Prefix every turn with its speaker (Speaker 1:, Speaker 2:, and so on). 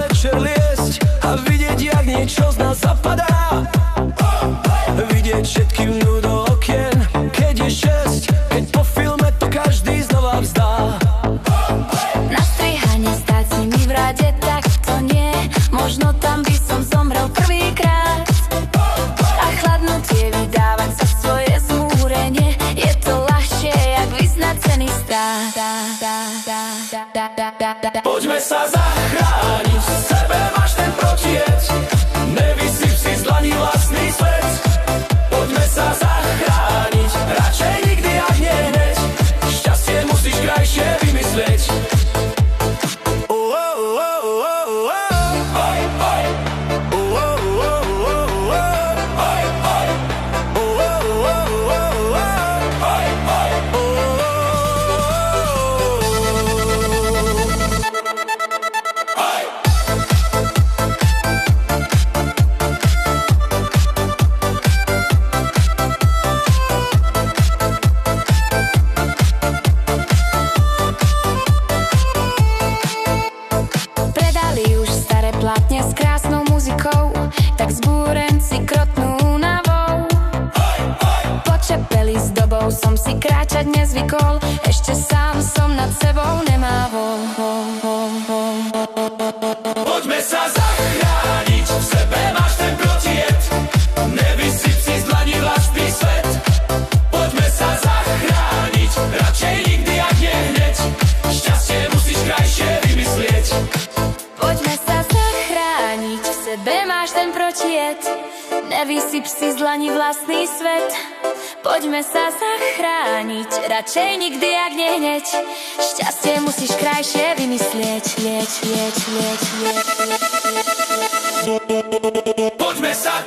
Speaker 1: večer liesť a vidieť, jak niečo z nás zapadá. Vidieť všetkým dnu do okien, keď je 6, keď po filme to každý znova vzdá.
Speaker 2: Na strihanie stáť s nimi v rade, tak to nie. Možno tam by som zomrel prvýkrát. A chladnutie vydávať za svoje zmúrenie, je to ľahšie, jak vyznať cený strát.
Speaker 1: Poďme sa zachrániť, v sebe máš ten protijed. Nevysyp si z dlani vlastný svet. Poďme sa zachrániť, radšej nikdy a nie hneď. Šťastie musíš krajšie vymyslieť.
Speaker 2: Platne s krásnou muzikou, tak zbúrenci krotnú únavou. Po čepeli s dobou som si kráčať nezvykol, ešte sám som nad sebou nemávol.
Speaker 1: Poďme sa zachrániť, v sebe máš ten protijed. Nevysyp si z dlani vlastný svet. Poďme sa zachrániť, radšej nikdy a nie hneď. Šťastie musíš krajšie vymyslieť.
Speaker 2: Poďme sa zachrániť, v sebe máš ten protijed. Nevysyp si z dlani vlastný svet. Poďme sa zachrániť, radšej nikdy, jak nie hneď. Šťastie musíš krajšie vymyslieť.
Speaker 1: Poďme sa